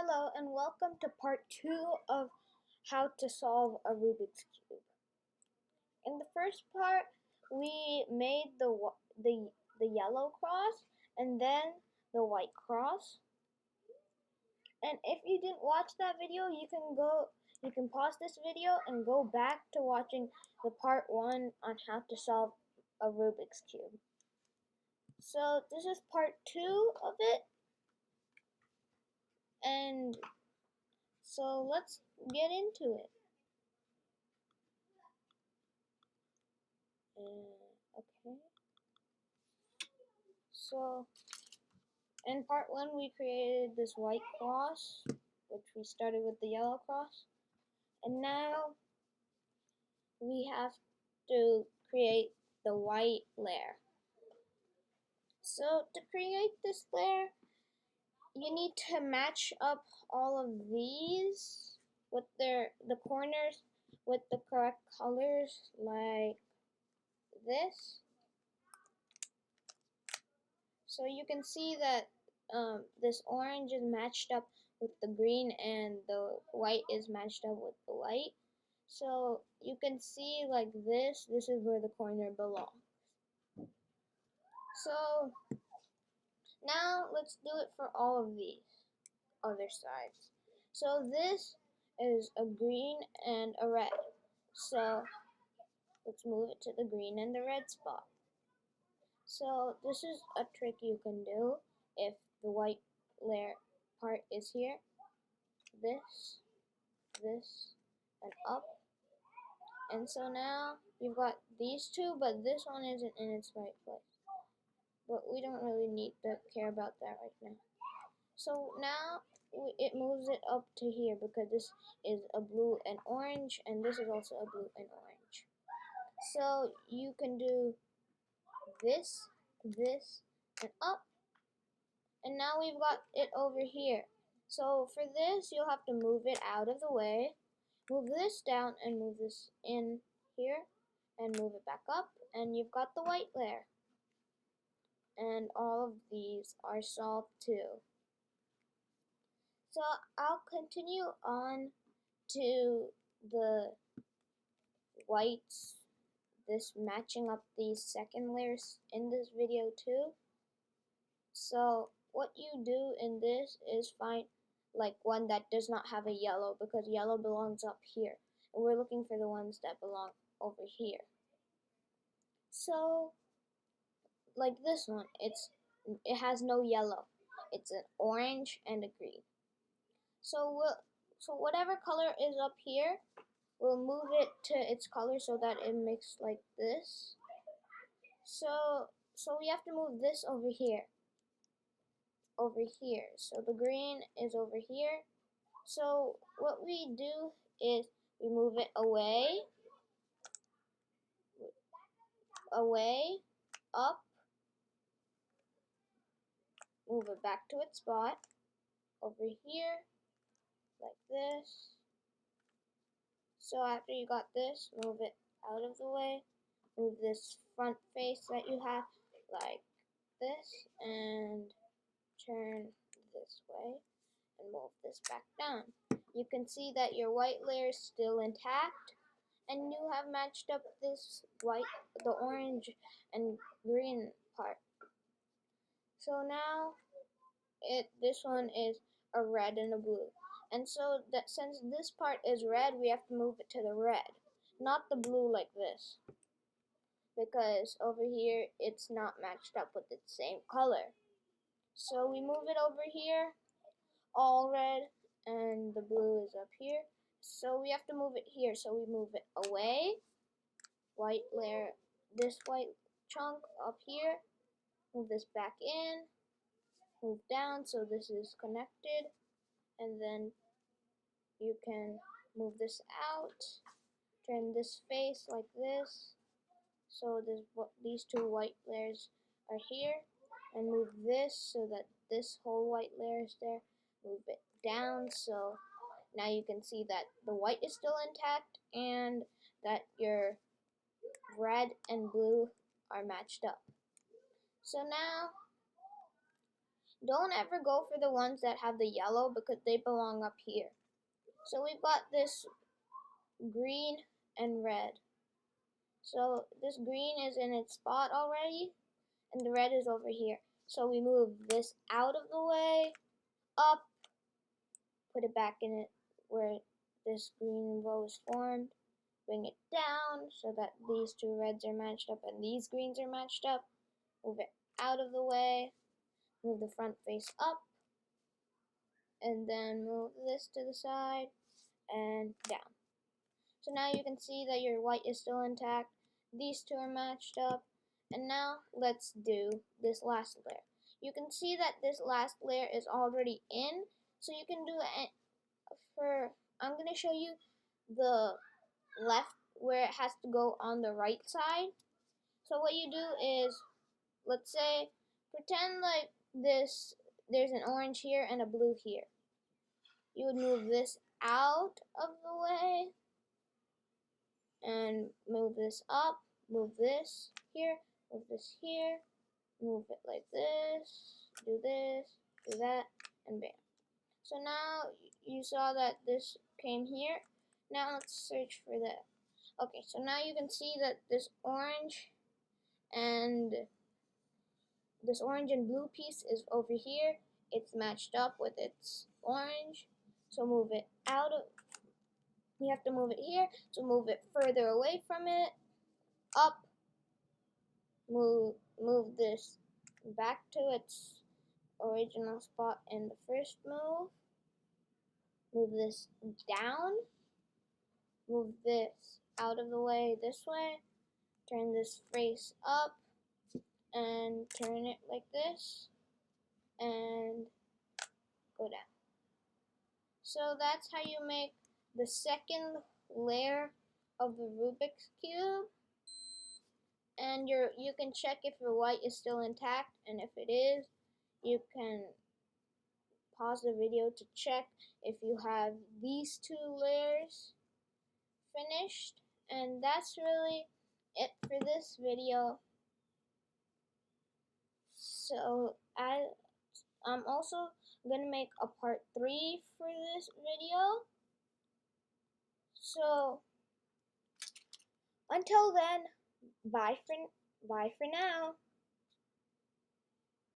Hello and welcome to part 2 of how to solve a Rubik's Cube. In the first part, we made the yellow cross and then the white cross. And if you didn't watch that video, you can pause this video and go back to watching the part 1 on how to solve a Rubik's Cube. So this is part 2 of it. And so let's get into it. Okay. So in part 1 we created this white cross, which we started with the yellow cross. And now we have to create the white layer. So to create this layer, you need to match up all of these with the corners with the correct colors, like this. So you can see that this orange is matched up with the green and the white is matched up with the white. So you can see like this is where the corner belongs. So now let's do it for all of these other sides. So this is a green and a red. So let's move it to the green and the red spot. So this is a trick you can do if the white layer part is here. This, and up. And so now you've got these two, but this one isn't in its right place. But we don't really need to care about that right now. So now it moves it up to here because this is a blue and orange, and this is also a blue and orange. So you can do this, and up. And now we've got it over here. So for this, you'll have to move it out of the way, move this down and move this in here, and move it back up, and you've got the white layer. And all of these are solved too. So I'll continue on to the whites, this matching up these second layers in this video too. So what you do in this is find like one that does not have a yellow, because yellow belongs up here, and we're looking for the ones that belong over here. So like this one, it has no yellow. It's an orange and a green. So whatever color is up here, we'll move it to its color so that it makes like this. So we have to move this over here. So the green is over here. So what we do is we move it away, up, move it back to its spot, over here, like this. So after you got this, move it out of the way, move this front face that you have like this, and turn this way, and move this back down. You can see that your white layer is still intact, and you have matched up this the orange and green part. So now this one is a red and a blue. And so that since this part is red, we have to move it to the red, not the blue like this, because over here it's not matched up with its same color. So we move it over here, all red, and the blue is up here. So we have to move it here. So we move it away, white layer, this white chunk up here, move this back in, move down so this is connected, and then you can move this out, turn this face like this, so these two white layers are here, and move this so that this whole white layer is there, move it down so now you can see that the white is still intact and that your red and blue are matched up. So now Don't ever go for the ones that have the yellow because they belong up here. So we've got this green and red. So this green is in its spot already, and the red is over here. So we move this out of the way, up, put it back in it where this green row is formed, bring it down so that these two reds are matched up and these greens are matched up, move it out of the way, move the front face up, and then move this to the side and down. So now you can see that your white is still intact, these two are matched up, and now let's do this last layer. You can see that this last layer is already in, so you can do it I'm going to show you the left where it has to go on the right side. So what you do is, let's say, pretend like there's an orange here and a blue here. You would move this out of the way and move this up, move this here, move this here, move it like this, do that, and bam. So now you saw that this came here. Now let's search for that. Okay, so now you can see that this orange and blue piece is over here. It's matched up with its orange. So move it out of, you have to move it here. So move it further away from it, up, move this back to its original spot in the first move this down, move this out of the way this way, turn this face up, and turn it like this, and go down. So that's how you make the second layer of the Rubik's Cube. And you can check if your white is still intact, and if it is, you can pause the video to check if you have these two layers finished. And that's really it for this video. So I'm also gonna make a part 3 for this video. So until then, bye for now.